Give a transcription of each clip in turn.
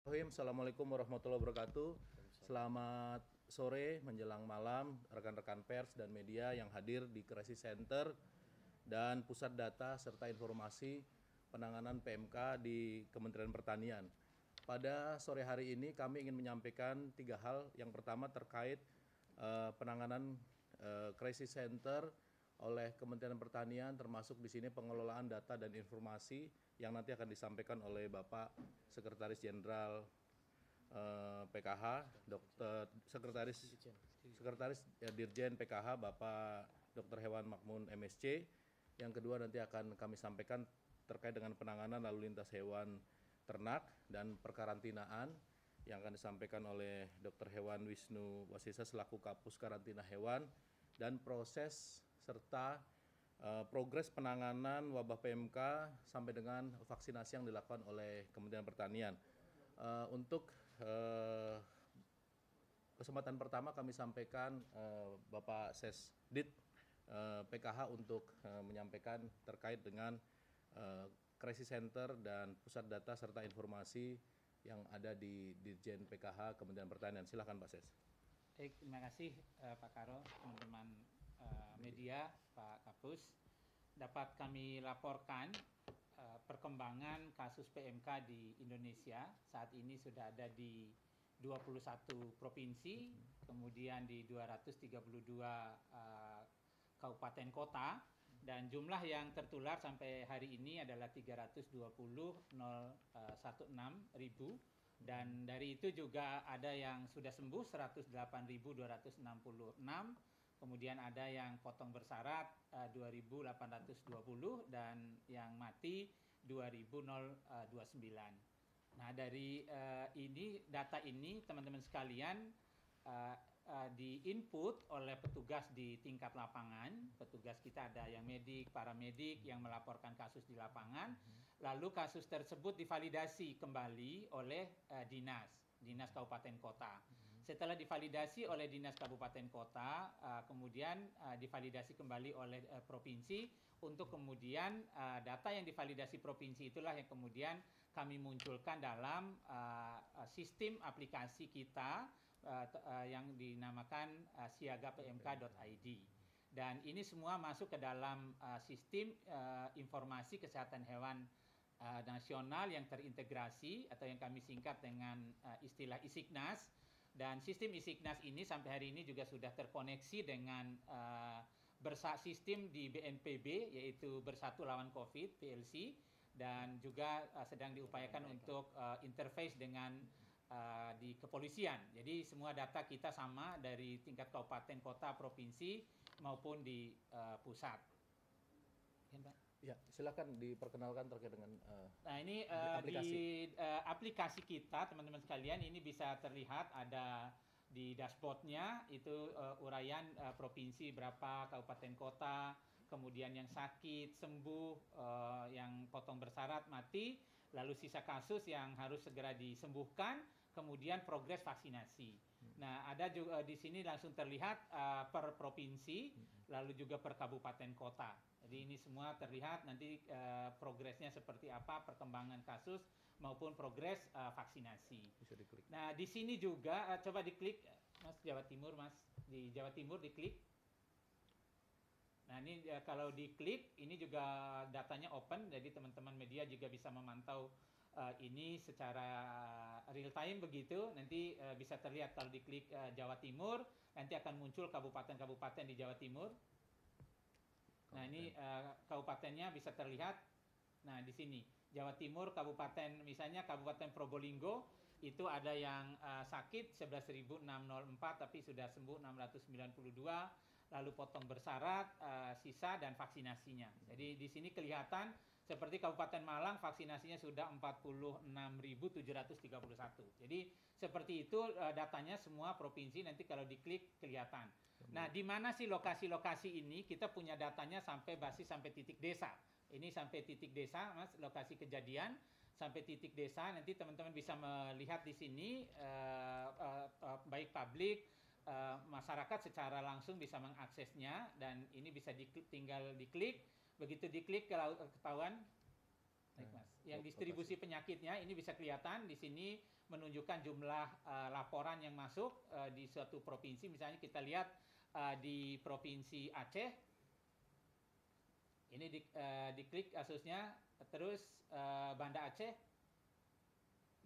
Assalamualaikum warahmatullahi wabarakatuh. Selamat sore menjelang malam rekan-rekan pers dan media yang hadir di Crisis Center dan Pusat Data serta Informasi Penanganan PMK di Kementerian Pertanian. Pada sore hari ini kami ingin menyampaikan 3 hal. Yang pertama terkait penanganan Crisis Center oleh Kementerian Pertanian, termasuk di sini pengelolaan data dan informasi yang nanti akan disampaikan oleh Bapak Sekretaris Jenderal PKH, Sekretaris Dirjen PKH Bapak Dr. Hewan Makmun MSC. Yang kedua nanti akan kami sampaikan terkait dengan penanganan lalu lintas hewan ternak dan perkarantinaan yang akan disampaikan oleh Dr. Hewan Wisnu Wasisa selaku Kapus Karantina Hewan, dan proses serta progres penanganan wabah PMK sampai dengan vaksinasi yang dilakukan oleh Kementerian Pertanian. Untuk kesempatan pertama kami sampaikan Bapak Sesdit PKH untuk menyampaikan terkait dengan Crisis Center dan Pusat Data serta Informasi yang ada di Dirjen PKH Kementerian Pertanian. Silakan Pak Ses. Baik, terima kasih Pak Karo, teman-teman media, Pak Kapus. Dapat kami laporkan perkembangan kasus PMK di Indonesia. Saat ini sudah ada di 21 provinsi, kemudian di 232 kabupaten kota, dan jumlah yang tertular sampai hari ini adalah 320.016 ribu. Dan dari itu juga ada yang sudah sembuh 108.266, kemudian ada yang potong bersyarat 2.820 dan yang mati 2.029. Nah, dari data ini teman-teman sekalian di-input oleh petugas di tingkat lapangan. Petugas kita ada yang medik, paramedik yang melaporkan kasus di lapangan. Lalu kasus tersebut divalidasi kembali oleh dinas kabupaten kota. Setelah divalidasi oleh dinas kabupaten kota, kemudian divalidasi kembali oleh provinsi, untuk kemudian data yang divalidasi provinsi itulah yang kemudian kami munculkan dalam sistem aplikasi kita yang dinamakan siagapmk.id. Dan ini semua masuk ke dalam sistem informasi kesehatan hewan nasional yang terintegrasi atau yang kami singkat dengan istilah ISIKNAS. Dan sistem ISIKNAS ini sampai hari ini juga sudah terkoneksi dengan sistem di BNPB, yaitu Bersatu Lawan COVID, PLC, dan juga sedang diupayakan untuk interface dengan di kepolisian. Jadi semua data kita sama dari tingkat kabupaten, kota, provinsi maupun di pusat. Ya, silakan diperkenalkan terkait dengan nah ini aplikasi. Di aplikasi kita, teman-teman sekalian, ini bisa terlihat ada di dashboardnya itu uraian provinsi berapa, kabupaten kota, kemudian yang sakit, sembuh, yang potong bersyarat, mati, lalu sisa kasus yang harus segera disembuhkan, kemudian progres vaksinasi. Nah, ada juga di sini langsung terlihat per provinsi, lalu juga per kabupaten kota. Jadi ini semua terlihat nanti progresnya seperti apa, perkembangan kasus maupun progres vaksinasi. Bisa diklik. Nah, di sini juga coba diklik, Mas, Jawa Timur, Mas. Di Jawa Timur diklik. Nah, ini kalau diklik, ini juga datanya open, jadi teman-teman media juga bisa memantau ini secara real time begitu. Nanti bisa terlihat kalau diklik Jawa Timur, nanti akan muncul kabupaten-kabupaten di Jawa Timur. Nah, ini kabupatennya bisa terlihat. Nah, di sini Jawa Timur, kabupaten, misalnya Kabupaten Probolinggo, itu ada yang sakit 11.604 tapi sudah sembuh 692, lalu potong bersyarat, sisa, dan vaksinasinya. Jadi di sini kelihatan seperti Kabupaten Malang vaksinasinya sudah 46.731. Jadi seperti itu datanya semua provinsi, nanti kalau diklik kelihatan. Nah, di mana sih lokasi-lokasi ini? Kita punya datanya sampai basis sampai titik desa. Ini sampai titik desa, Mas, lokasi kejadian sampai titik desa. Nanti teman-teman bisa melihat di sini baik publik, masyarakat secara langsung bisa mengaksesnya, dan ini bisa tinggal diklik. Begitu diklik ketahuan. Baik, Mas. Yang distribusi penyakitnya ini bisa kelihatan di sini menunjukkan jumlah laporan yang masuk di suatu provinsi. Misalnya kita lihat di Provinsi Aceh, ini diklik kasusnya, terus Banda Aceh,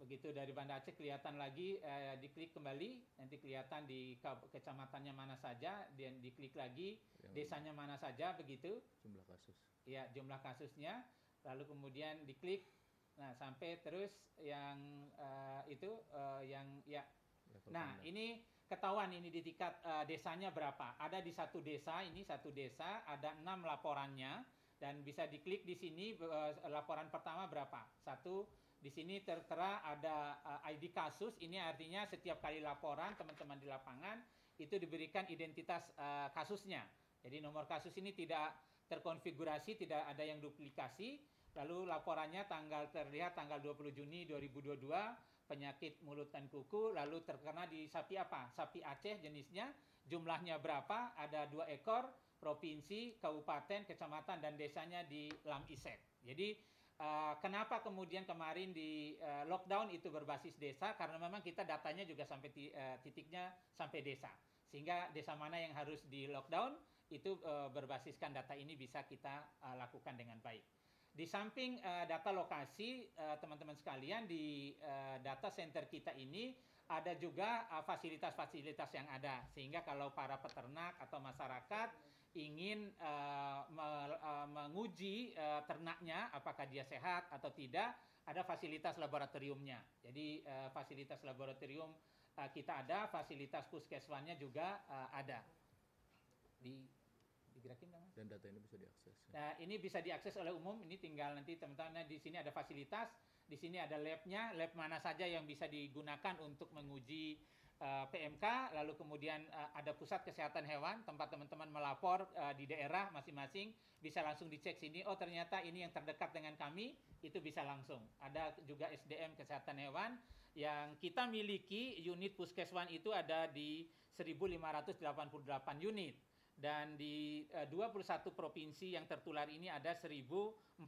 begitu dari Banda Aceh kelihatan lagi, diklik kembali, nanti kelihatan di kecamatannya mana saja, dan diklik lagi desanya mana saja, begitu. Jumlah kasus. Ya, jumlah kasusnya, lalu kemudian diklik, nah sampai terus yang yang ya. Nah, ini ketahuan ini di tingkat desanya berapa. Ada di satu desa ada 6 laporannya, dan bisa diklik di sini laporan pertama berapa. Satu, di sini tertera ada ID kasus, ini artinya setiap kali laporan teman-teman di lapangan itu diberikan identitas kasusnya. Jadi nomor kasus ini tidak terkonfigurasi, tidak ada yang duplikasi. Lalu laporannya terlihat tanggal 20 Juni 2022, penyakit mulut dan kuku, lalu terkena di sapi apa? Sapi Aceh jenisnya, jumlahnya berapa? Ada 2 ekor, provinsi, kabupaten, kecamatan, dan desanya di Lam Isek. Jadi kenapa kemudian kemarin di lockdown itu berbasis desa? Karena memang kita datanya juga sampai titiknya sampai desa. Sehingga desa mana yang harus di lockdown, itu berbasiskan data ini bisa kita lakukan dengan baik. Di samping data lokasi, teman-teman sekalian, di data center kita ini ada juga fasilitas-fasilitas yang ada. Sehingga kalau para peternak atau masyarakat ingin menguji ternaknya apakah dia sehat atau tidak, ada fasilitas laboratoriumnya. Jadi fasilitas laboratorium kita ada, fasilitas puskeswannya juga ada. Digerakin dong, Mas. Dan data ini bisa diakses. Nah, ini bisa diakses oleh umum. Ini tinggal nanti teman-teman, di sini ada fasilitas, di sini ada labnya, lab mana saja yang bisa digunakan untuk menguji PMK, lalu kemudian ada pusat kesehatan hewan, tempat teman-teman melapor di daerah masing-masing, bisa langsung dicek sini, oh ternyata ini yang terdekat dengan kami, itu bisa langsung. Ada juga SDM kesehatan hewan, yang kita miliki unit puskeswan itu ada di 1.588 unit. Dan di 21 provinsi yang tertular ini ada 1.047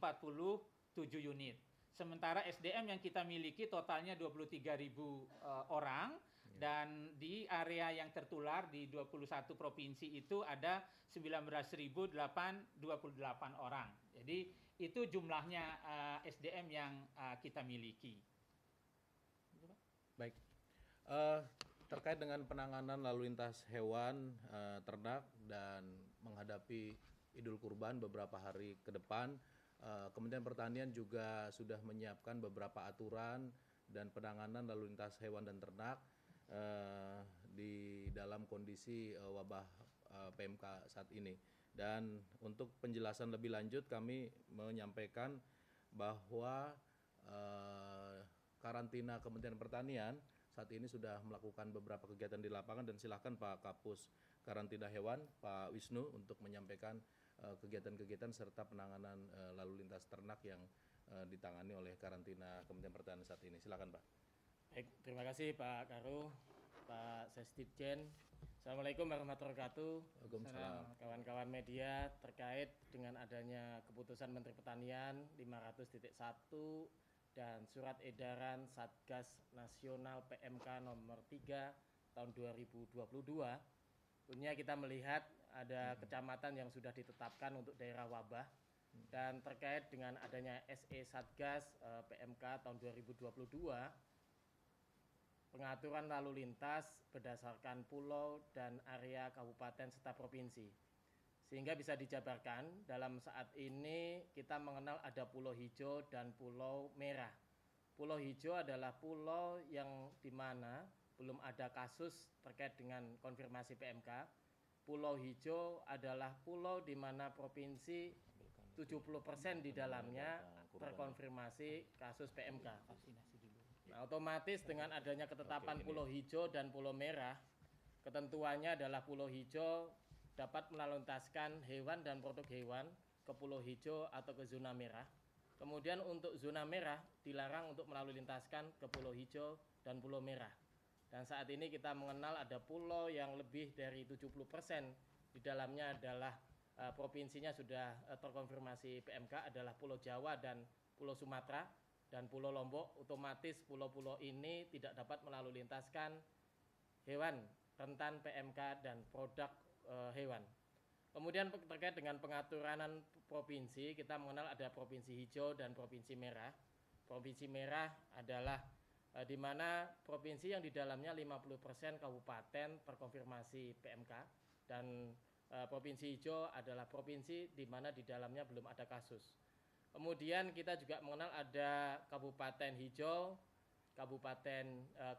unit. Sementara SDM yang kita miliki totalnya 23.000 orang, dan di area yang tertular di 21 provinsi itu ada 19.828 orang. Jadi itu jumlahnya SDM yang kita miliki. Baik. Terkait dengan penanganan lalu lintas hewan, ternak, dan menghadapi Idul Kurban beberapa hari ke depan, Kementerian Pertanian juga sudah menyiapkan beberapa aturan dan penanganan lalu lintas hewan dan ternak di dalam kondisi wabah PMK saat ini. Dan untuk penjelasan lebih lanjut, kami menyampaikan bahwa karantina Kementerian Pertanian saat ini sudah melakukan beberapa kegiatan di lapangan, dan silakan Pak Kapus Karantina Hewan, Pak Wisnu, untuk menyampaikan kegiatan-kegiatan serta penanganan lalu lintas ternak yang ditangani oleh karantina Kementerian Pertanian saat ini. Silakan Pak. Baik, terima kasih Pak Karu, Pak Sesditjen. Assalamualaikum warahmatullahi wabarakatuh. Waalaikumsalam. Kawan-kawan media, terkait dengan adanya keputusan Menteri Pertanian 500.1 dan surat edaran Satgas Nasional PMK nomor 3 tahun 2022, tentunya kita melihat ada kecamatan yang sudah ditetapkan untuk daerah wabah, dan terkait dengan adanya SE Satgas PMK tahun 2022, pengaturan lalu lintas berdasarkan pulau dan area kabupaten serta provinsi. Sehingga bisa dijabarkan, dalam saat ini kita mengenal ada pulau hijau dan pulau merah. Pulau hijau adalah pulau yang di mana belum ada kasus terkait dengan konfirmasi PMK. Pulau hijau adalah pulau di mana provinsi 70% di dalamnya terkonfirmasi kasus PMK. Nah, otomatis dengan adanya ketetapan pulau hijau dan pulau merah, ketentuannya adalah pulau hijau dapat meluntaskan hewan dan produk hewan ke pulau hijau atau ke zona merah. Kemudian untuk zona merah dilarang untuk melalui lintaskan ke pulau hijau dan pulau merah. Dan saat ini kita mengenal ada pulau yang lebih dari 70% di dalamnya adalah provinsinya sudah terkonfirmasi PMK adalah Pulau Jawa dan Pulau Sumatera dan Pulau Lombok, otomatis pulau-pulau ini tidak dapat melalui lintaskan hewan rentan PMK dan produk hewan. Kemudian terkait dengan pengaturan provinsi, kita mengenal ada provinsi hijau dan provinsi merah. Provinsi merah adalah di mana provinsi yang di dalamnya 50% kabupaten terkonfirmasi PMK, dan provinsi hijau adalah provinsi di mana di dalamnya belum ada kasus. Kemudian kita juga mengenal ada kabupaten hijau, kabupaten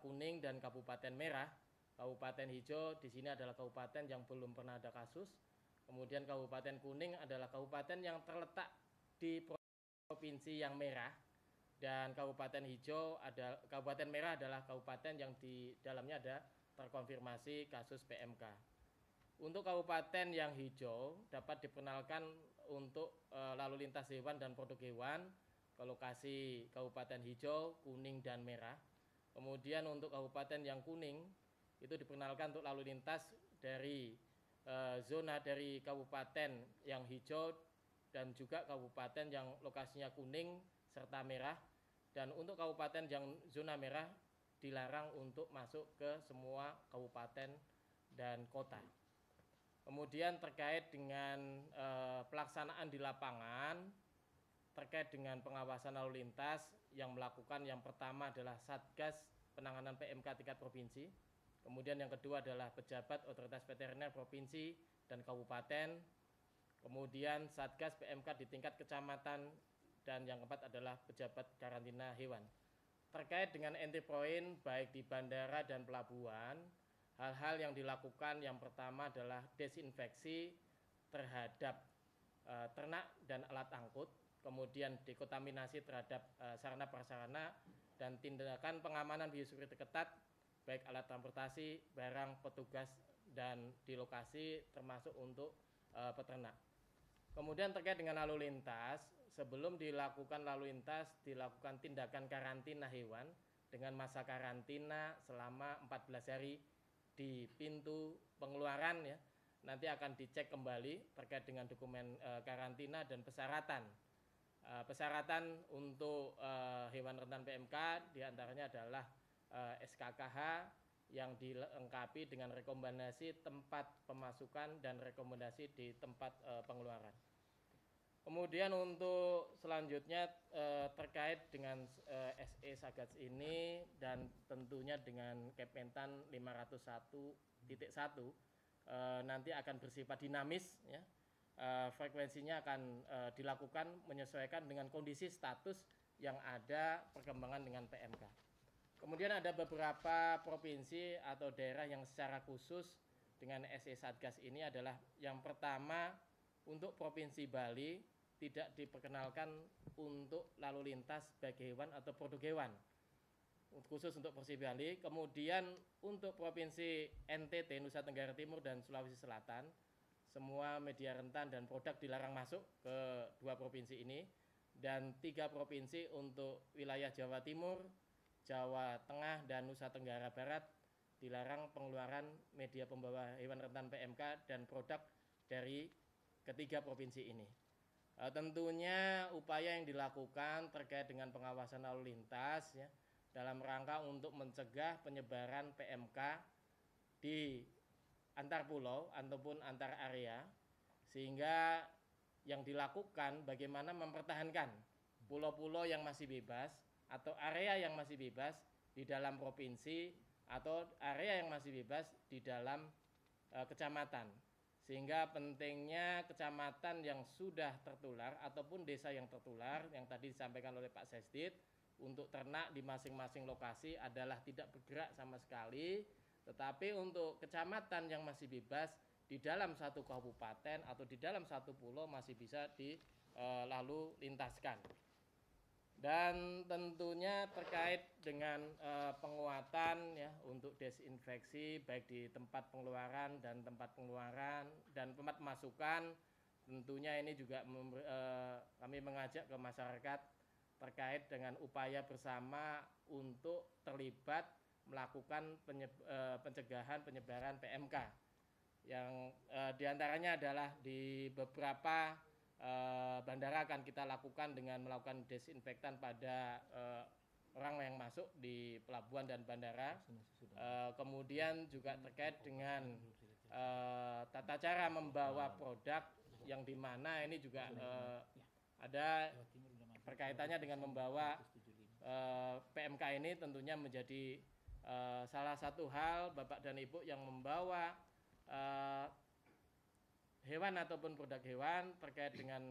kuning, dan kabupaten merah. Kabupaten hijau di sini adalah kabupaten yang belum pernah ada kasus. Kemudian kabupaten kuning adalah kabupaten yang terletak di provinsi yang merah, dan kabupaten hijau kabupaten merah adalah kabupaten yang di dalamnya ada terkonfirmasi kasus PMK. Untuk kabupaten yang hijau dapat diperkenalkan untuk lalu lintas hewan dan produk hewan ke lokasi kabupaten hijau, kuning, dan merah. Kemudian untuk kabupaten yang kuning itu diperkenalkan untuk lalu lintas dari zona dari kabupaten yang hijau dan juga kabupaten yang lokasinya kuning serta merah. Dan untuk kabupaten yang zona merah dilarang untuk masuk ke semua kabupaten dan kota. Kemudian terkait dengan pelaksanaan di lapangan, terkait dengan pengawasan lalu lintas yang melakukan, yang pertama adalah Satgas Penanganan PMK tingkat provinsi. Kemudian yang kedua adalah pejabat otoritas veteriner provinsi dan kabupaten. Kemudian Satgas PMK di tingkat kecamatan, dan yang keempat adalah pejabat karantina hewan. Terkait dengan entry point baik di bandara dan pelabuhan, hal-hal yang dilakukan yang pertama adalah desinfeksi terhadap ternak dan alat angkut, kemudian dekontaminasi terhadap sarana prasarana, dan tindakan pengamanan biosecurity ketat baik alat transportasi, barang, petugas, dan di lokasi termasuk untuk peternak. Kemudian terkait dengan lalu lintas, sebelum dilakukan lalu lintas dilakukan tindakan karantina hewan dengan masa karantina selama 14 hari di pintu pengeluaran ya. Nanti akan dicek kembali terkait dengan dokumen karantina dan persyaratan. Persyaratan untuk hewan rentan PMK diantaranya adalah SKKH yang dilengkapi dengan rekomendasi tempat pemasukan dan rekomendasi di tempat pengeluaran. Kemudian untuk selanjutnya terkait dengan SE Satgas ini dan tentunya dengan Kementan 501.1 nanti akan bersifat dinamis ya. Frekuensinya akan dilakukan menyesuaikan dengan kondisi status yang ada perkembangan dengan PMK. Kemudian ada beberapa provinsi atau daerah yang secara khusus dengan SE Satgas ini adalah yang pertama untuk Provinsi Bali tidak diperkenalkan untuk lalu lintas baik hewan atau produk hewan khusus untuk Provinsi Bali. Kemudian untuk Provinsi NTT, Nusa Tenggara Timur, dan Sulawesi Selatan, semua media rentan dan produk dilarang masuk ke dua provinsi ini, dan 3 provinsi untuk wilayah Jawa Timur, Jawa Tengah, dan Nusa Tenggara Barat dilarang pengeluaran media pembawa hewan rentan PMK dan produk dari ketiga provinsi ini. Tentunya upaya yang dilakukan terkait dengan pengawasan lalu lintas ya, dalam rangka untuk mencegah penyebaran PMK di antar pulau ataupun antar area, sehingga yang dilakukan bagaimana mempertahankan pulau-pulau yang masih bebas atau area yang masih bebas di dalam provinsi atau area yang masih bebas di dalam kecamatan. Sehingga pentingnya kecamatan yang sudah tertular ataupun desa yang tertular yang tadi disampaikan oleh Pak Sesdit untuk ternak di masing-masing lokasi adalah tidak bergerak sama sekali, tetapi untuk kecamatan yang masih bebas di dalam satu kabupaten atau di dalam satu pulau masih bisa lalu lintaskan. Dan tentunya terkait dengan penguatan ya untuk desinfeksi baik di tempat pengeluaran dan tempat pemasukan, tentunya ini juga kami mengajak ke masyarakat terkait dengan upaya bersama untuk terlibat melakukan pencegahan penyebaran PMK yang diantaranya adalah di beberapa bandara akan kita lakukan dengan melakukan desinfektan pada orang yang masuk di pelabuhan dan bandara. Kemudian juga terkait dengan tata cara membawa produk yang dimana ini juga ada berkaitannya dengan membawa PMK ini tentunya menjadi salah satu hal Bapak dan Ibu yang membawa hewan ataupun produk hewan terkait dengan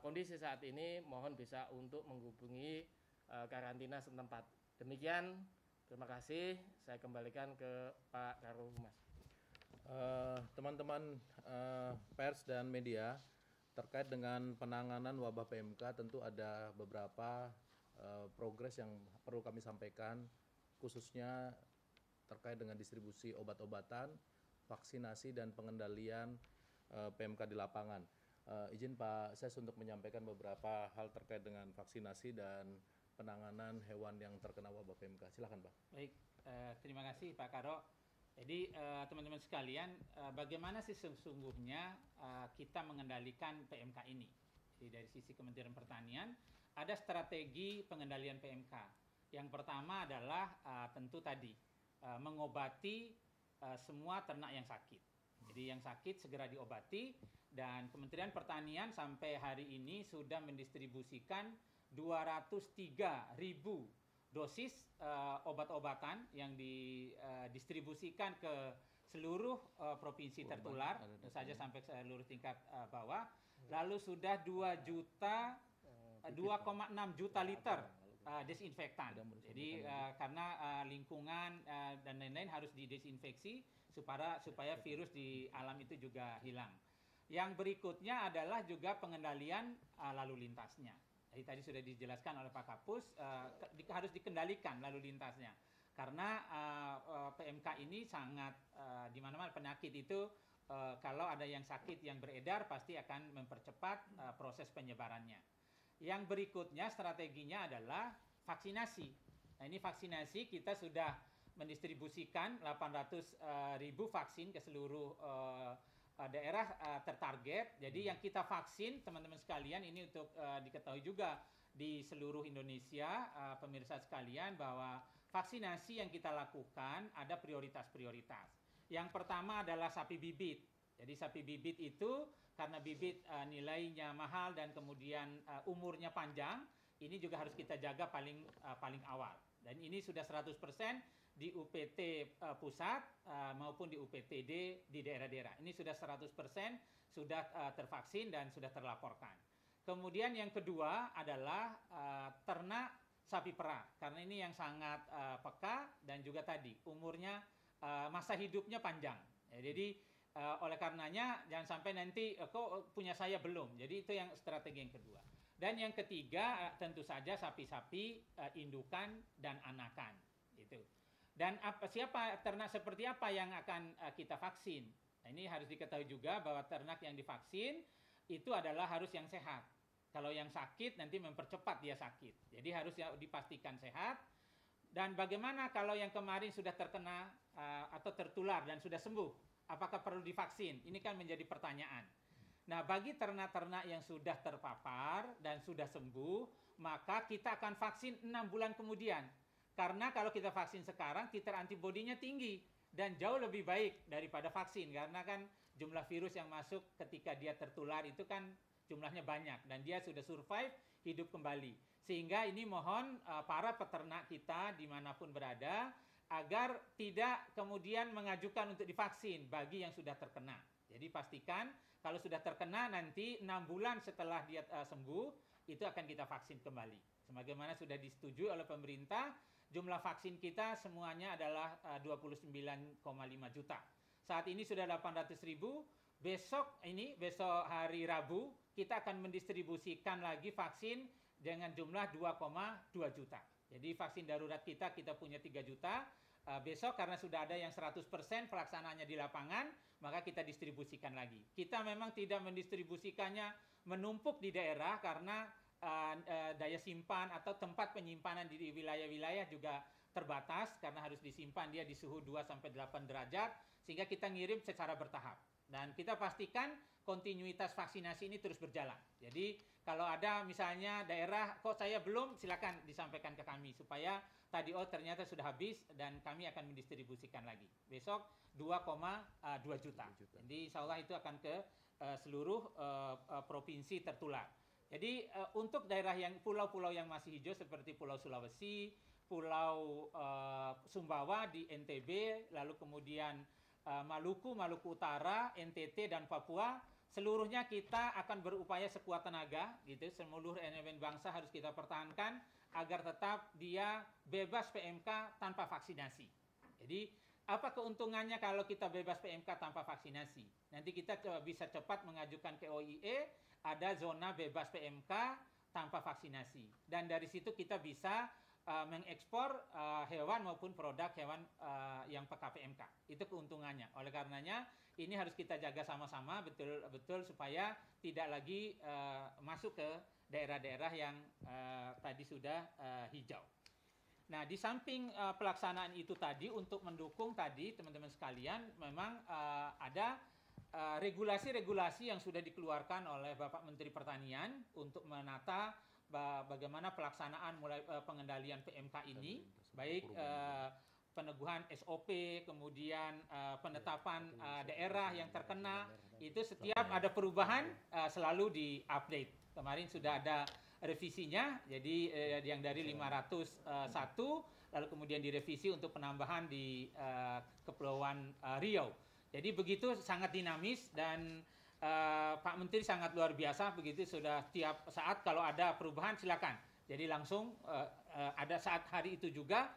kondisi saat ini, mohon bisa untuk menghubungi karantina setempat. Demikian, terima kasih. Saya kembalikan ke Pak Karo Humas. Teman-teman pers dan media, terkait dengan penanganan wabah PMK tentu ada beberapa progres yang perlu kami sampaikan, khususnya terkait dengan distribusi obat-obatan, vaksinasi, dan pengendalian PMK di lapangan. Izin Pak Ses untuk menyampaikan beberapa hal terkait dengan vaksinasi dan penanganan hewan yang terkena wabah PMK. Silakan Pak. Baik, terima kasih Pak Karo. Jadi teman-teman sekalian, bagaimana sih sesungguhnya kita mengendalikan PMK ini? Jadi dari sisi Kementerian Pertanian, ada strategi pengendalian PMK. Yang pertama adalah tentu tadi mengobati semua ternak yang sakit. Jadi yang sakit segera diobati, dan Kementerian Pertanian sampai hari ini sudah mendistribusikan 203.000 dosis obat-obatan yang didistribusikan ke seluruh provinsi tertular, tentu saja sampai seluruh tingkat bawah. Lalu sudah 2,6 juta liter desinfektan. Jadi karena lingkungan dan lain-lain harus didesinfeksi supaya virus di alam itu juga hilang. Yang berikutnya adalah juga pengendalian lalu lintasnya. Jadi tadi sudah dijelaskan oleh Pak Kapus, harus dikendalikan lalu lintasnya. Karena PMK ini sangat di mana-mana penyakit itu, kalau ada yang sakit yang beredar pasti akan mempercepat proses penyebarannya. Yang berikutnya strateginya adalah vaksinasi. Nah ini vaksinasi kita sudah mendistribusikan 800.000 vaksin ke seluruh daerah tertarget. Jadi yang kita vaksin, teman-teman sekalian, ini untuk diketahui juga di seluruh Indonesia, pemirsa sekalian, bahwa vaksinasi yang kita lakukan ada prioritas-prioritas. Yang pertama adalah sapi bibit. Jadi sapi bibit itu karena bibit nilainya mahal dan kemudian umurnya panjang, ini juga harus kita jaga paling awal. Dan ini sudah 100% di UPT pusat maupun di UPTD di daerah-daerah. Ini sudah 100% sudah tervaksin dan sudah terlaporkan. Kemudian yang kedua adalah ternak sapi perah, karena ini yang sangat peka dan juga tadi umurnya masa hidupnya panjang. Ya, jadi oleh karenanya jangan sampai nanti kok punya saya belum. Jadi itu yang strategi yang kedua. Dan yang ketiga tentu saja sapi-sapi indukan dan anakan. Itu. Dan siapa ternak seperti apa yang akan kita vaksin? Nah, ini harus diketahui juga bahwa ternak yang divaksin itu adalah harus yang sehat. Kalau yang sakit nanti mempercepat dia sakit. Jadi harus dipastikan sehat. Dan bagaimana kalau yang kemarin sudah terkena atau tertular dan sudah sembuh? Apakah perlu divaksin? Ini kan menjadi pertanyaan. Nah, bagi ternak-ternak yang sudah terpapar dan sudah sembuh, maka kita akan vaksin 6 bulan kemudian. Karena kalau kita vaksin sekarang, titer antibodinya tinggi dan jauh lebih baik daripada vaksin. Karena kan jumlah virus yang masuk ketika dia tertular itu kan jumlahnya banyak. Dan dia sudah survive, hidup kembali. Sehingga ini mohon para peternak kita dimanapun berada, agar tidak kemudian mengajukan untuk divaksin bagi yang sudah terkena. Jadi pastikan kalau sudah terkena nanti 6 bulan setelah dia sembuh, itu akan kita vaksin kembali. Sebagaimana sudah disetujui oleh pemerintah, jumlah vaksin kita semuanya adalah 29,5 juta. Saat ini sudah 800.000, besok hari Rabu, kita akan mendistribusikan lagi vaksin dengan jumlah 2,2 juta. Jadi vaksin darurat kita punya 3 juta. Besok karena sudah ada yang 100% pelaksanaannya di lapangan, maka kita distribusikan lagi. Kita memang tidak mendistribusikannya menumpuk di daerah karena daya simpan atau tempat penyimpanan di wilayah-wilayah juga terbatas karena harus disimpan dia di suhu 2-8 derajat, sehingga kita ngirim secara bertahap. Dan kita pastikan kontinuitas vaksinasi ini terus berjalan. Jadi kalau ada misalnya daerah kok saya belum, silakan disampaikan ke kami supaya tadi ternyata sudah habis dan kami akan mendistribusikan lagi. Besok 2,2 juta. Jadi insya Allah itu akan ke seluruh provinsi tertular. Jadi untuk daerah yang pulau-pulau yang masih hijau seperti Pulau Sulawesi, Pulau Sumbawa di NTB, lalu kemudian Maluku, Maluku Utara, NTT dan Papua, seluruhnya kita akan berupaya sekuat tenaga, gitu. Seluruh elemen bangsa harus kita pertahankan agar tetap dia bebas PMK tanpa vaksinasi. Jadi apa keuntungannya kalau kita bebas PMK tanpa vaksinasi? Nanti kita bisa cepat mengajukan ke OIE, ada zona bebas PMK tanpa vaksinasi. Dan dari situ kita bisa mengekspor hewan maupun produk hewan yang PKPMK. Itu keuntungannya. Oleh karenanya ini harus kita jaga sama-sama betul-betul supaya tidak lagi masuk ke daerah-daerah yang tadi sudah hijau. Nah, di samping pelaksanaan itu tadi untuk mendukung tadi teman-teman sekalian memang ada regulasi-regulasi yang sudah dikeluarkan oleh Bapak Menteri Pertanian untuk menata bagaimana pelaksanaan mulai pengendalian PMK ini, baik peneguhan SOP, kemudian penetapan daerah yang terkena, itu setiap ada perubahan selalu diupdate. Kemarin sudah ada revisinya, jadi yang dari 501, lalu kemudian direvisi untuk penambahan di Kepulauan Riau. Jadi begitu sangat dinamis dan Pak Menteri sangat luar biasa, begitu sudah tiap saat kalau ada perubahan silakan. Jadi langsung ada saat hari itu juga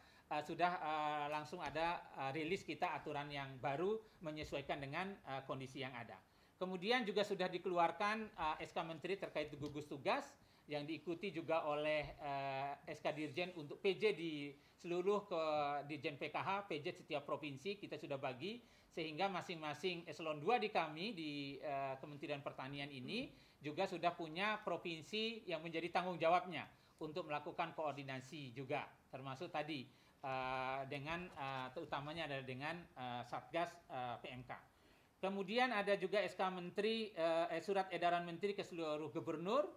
sudah langsung ada rilis kita aturan yang baru menyesuaikan dengan kondisi yang ada. Kemudian juga sudah dikeluarkan SK Menteri terkait gugus tugas yang diikuti juga oleh SK Dirjen untuk PJ di seluruh Dirjen PKH, PJ setiap provinsi kita sudah bagi sehingga masing-masing eselon 2 di kami di Kementerian Pertanian ini juga sudah punya provinsi yang menjadi tanggung jawabnya untuk melakukan koordinasi juga termasuk tadi dengan terutamanya adalah dengan Satgas PMK. Kemudian ada juga SK Menteri, surat edaran Menteri ke seluruh gubernur,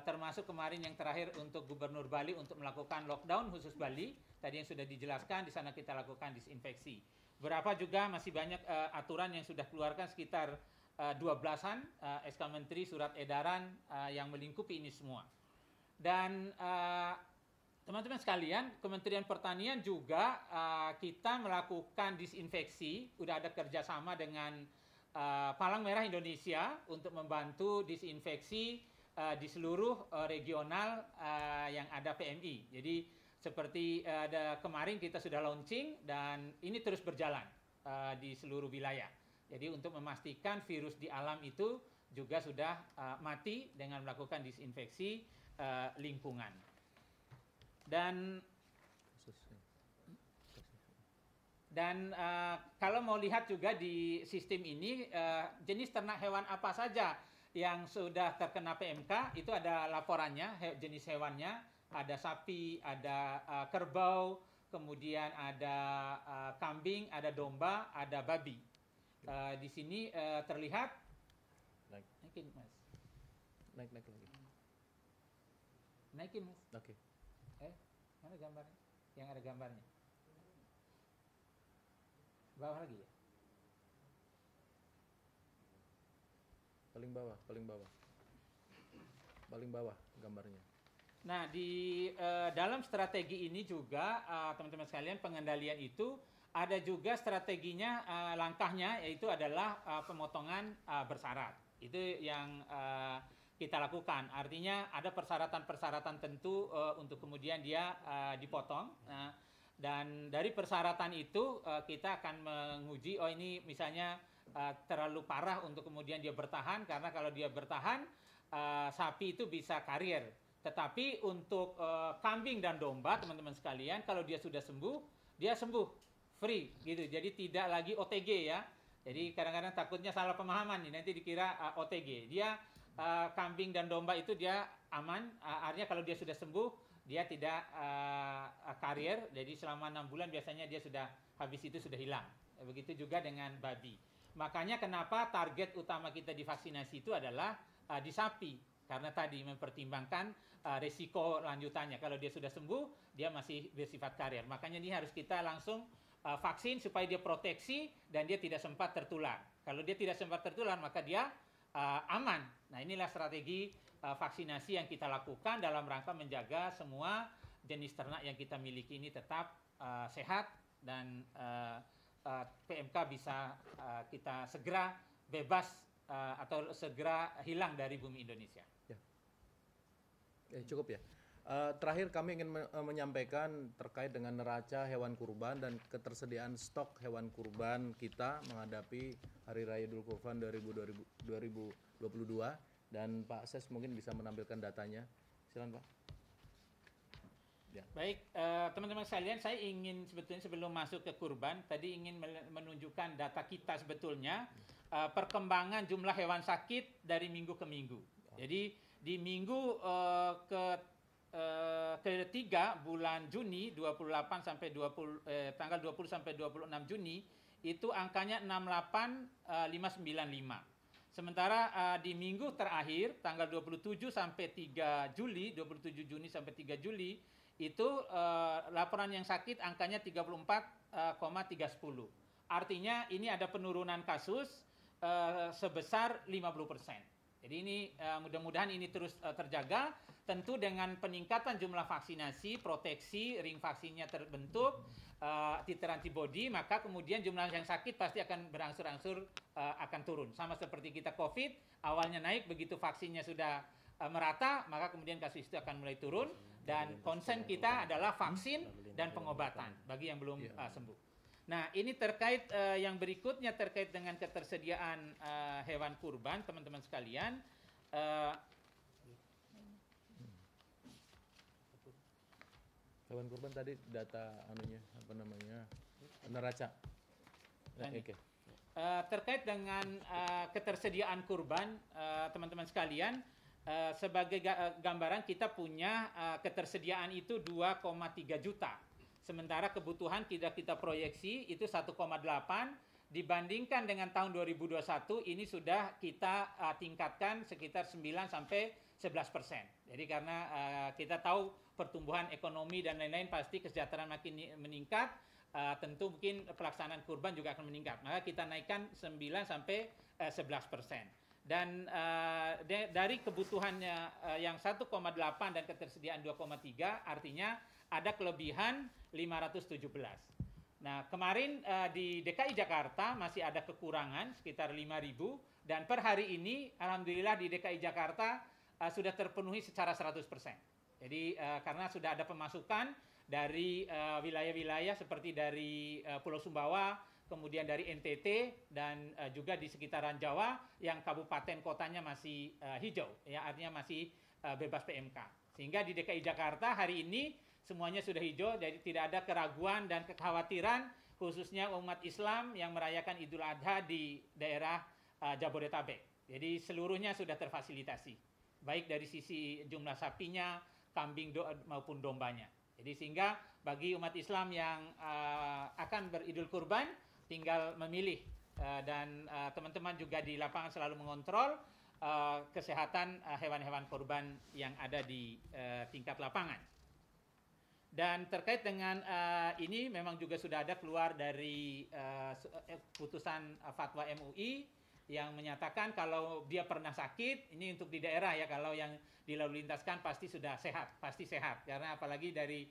termasuk kemarin yang terakhir untuk Gubernur Bali untuk melakukan lockdown khusus Bali. Tadi yang sudah dijelaskan, di sana kita lakukan disinfeksi. Berapa juga masih banyak aturan yang sudah keluarkan sekitar 12-an SK Menteri surat edaran yang melingkupi ini semua. Dan teman-teman sekalian, Kementerian Pertanian juga kita melakukan disinfeksi, udah ada kerjasama dengan Palang Merah Indonesia untuk membantu disinfeksi di seluruh regional yang ada PMI. Jadi seperti ada kemarin kita sudah launching dan ini terus berjalan di seluruh wilayah. Jadi untuk memastikan virus di alam itu juga sudah mati dengan melakukan disinfeksi lingkungan. Dan kalau mau lihat juga di sistem ini jenis ternak hewan apa saja yang sudah terkena PMK itu ada laporannya, jenis hewannya, ada sapi, ada kerbau, kemudian ada kambing, ada domba, ada babi. Di sini terlihat naikin mas, naik lagi, naikin mas. oke. Mana gambarnya? Yang ada gambarnya. Bawah lagi ya? Paling bawah gambarnya. Nah, di dalam strategi ini juga teman-teman sekalian pengendalian itu ada juga strateginya, langkahnya yaitu adalah pemotongan bersyarat. Itu yang kita lakukan. Artinya ada persyaratan-persyaratan tentu untuk kemudian dia dipotong. Dan dari persyaratan itu kita akan menguji, oh ini misalnya terlalu parah untuk kemudian dia bertahan, karena kalau dia bertahan sapi itu bisa karier. Tetapi untuk kambing dan domba teman-teman sekalian, kalau dia sudah sembuh, dia sembuh free gitu. Jadi tidak lagi OTG ya. Jadi kadang-kadang takutnya salah pemahaman nih, nanti dikira OTG. Dia kambing dan domba itu dia aman, artinya kalau dia sudah sembuh dia tidak karier, jadi selama 6 bulan biasanya dia sudah habis itu sudah hilang. Begitu juga dengan babi. Makanya kenapa target utama kita di vaksinasi itu adalah di sapi. Karena tadi mempertimbangkan resiko lanjutannya. Kalau dia sudah sembuh, dia masih bersifat karier. Makanya ini harus kita langsung vaksin supaya dia proteksi dan dia tidak sempat tertular. Kalau dia tidak sempat tertular, maka dia aman. Nah, inilah strategi vaksinasi yang kita lakukan dalam rangka menjaga semua jenis ternak yang kita miliki ini tetap sehat dan PMK bisa kita segera bebas atau segera hilang dari bumi Indonesia. Cukup ya. Terakhir kami ingin menyampaikan terkait dengan neraca hewan kurban dan ketersediaan stok hewan kurban kita menghadapi Hari Raya Idul Kurban 2022 dan Pak Ses mungkin bisa menampilkan datanya. Silakan Pak. Ya. Baik, teman-teman sekalian, saya ingin sebetulnya sebelum masuk ke kurban, tadi ingin menunjukkan data kita sebetulnya perkembangan jumlah hewan sakit dari minggu ke minggu. Jadi di minggu ketiga bulan Juni 28 sampai 20 tanggal 20 sampai 26 Juni itu angkanya 68595. Sementara di minggu terakhir tanggal 27 sampai 3 Juli, 27 Juni sampai 3 Juli itu laporan yang sakit angkanya 34,310. Artinya ini ada penurunan kasus sebesar 50%. Jadi ini mudah-mudahan ini terus terjaga. Tentu dengan peningkatan jumlah vaksinasi, proteksi, ring vaksinnya terbentuk, titer antibody, maka kemudian jumlah yang sakit pasti akan berangsur-angsur akan turun. Sama seperti kita COVID, awalnya naik, begitu vaksinnya sudah merata, maka kemudian kasus itu akan mulai turun. Dan concern kita adalah vaksin dan pengobatan bagi yang belum sembuh. Nah, ini terkait yang berikutnya terkait dengan ketersediaan hewan kurban, teman-teman sekalian. Hewan kurban tadi data anunya apa namanya neraca. Okay. Terkait dengan ketersediaan kurban, teman-teman sekalian, sebagai gambaran kita punya ketersediaan itu 2,3 juta. Sementara kebutuhan kita proyeksi itu 1,8, dibandingkan dengan tahun 2021 ini sudah kita tingkatkan sekitar 9 sampai 11%. Jadi karena kita tahu pertumbuhan ekonomi dan lain-lain pasti kesejahteraan makin meningkat, tentu mungkin pelaksanaan kurban juga akan meningkat. Maka kita naikkan 9 sampai 11%. Dan dari kebutuhannya yang 1,8 dan ketersediaan 2,3 artinya ada kelebihan 517. Nah, kemarin di DKI Jakarta masih ada kekurangan sekitar 5.000 dan per hari ini alhamdulillah di DKI Jakarta sudah terpenuhi secara 100%. Jadi karena sudah ada pemasukan dari wilayah-wilayah seperti dari Pulau Sumbawa, kemudian dari NTT dan juga di sekitaran Jawa yang kabupaten kotanya masih hijau, ya artinya masih bebas PMK. Sehingga di DKI Jakarta hari ini semuanya sudah hijau, jadi tidak ada keraguan dan kekhawatiran khususnya umat Islam yang merayakan Idul Adha di daerah Jabodetabek. Jadi seluruhnya sudah terfasilitasi, baik dari sisi jumlah sapinya, kambing maupun dombanya. Jadi sehingga bagi umat Islam yang akan beridul kurban tinggal memilih dan teman-teman juga di lapangan selalu mengontrol kesehatan hewan-hewan kurban yang ada di tingkat lapangan. Dan terkait dengan ini memang juga sudah ada keluar dari putusan fatwa MUI yang menyatakan kalau dia pernah sakit, ini untuk di daerah ya, kalau yang dilalu lintaskan pasti sudah sehat, pasti sehat. Karena apalagi dari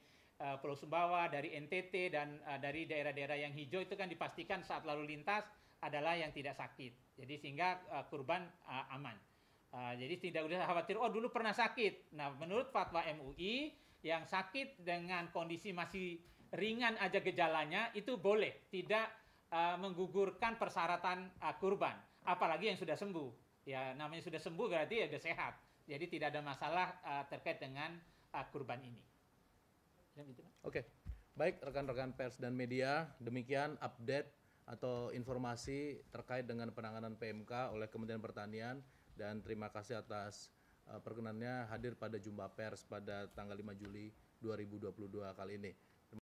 Pulau Sumbawa, dari NTT dan dari daerah-daerah yang hijau itu kan dipastikan saat lalu lintas adalah yang tidak sakit. Jadi sehingga kurban aman. Jadi tidak usah khawatir, oh dulu pernah sakit. Nah, menurut fatwa MUI yang sakit dengan kondisi masih ringan aja gejalanya itu boleh, tidak menggugurkan persyaratan kurban, apalagi yang sudah sembuh. Ya namanya sudah sembuh berarti ya sudah sehat. Jadi tidak ada masalah terkait dengan kurban ini. Oke. Baik rekan-rekan pers dan media, demikian update atau informasi terkait dengan penanganan PMK oleh Kementerian Pertanian dan terima kasih atas perkenannya hadir pada jumpa pers pada tanggal 5 Juli 2022 kali ini.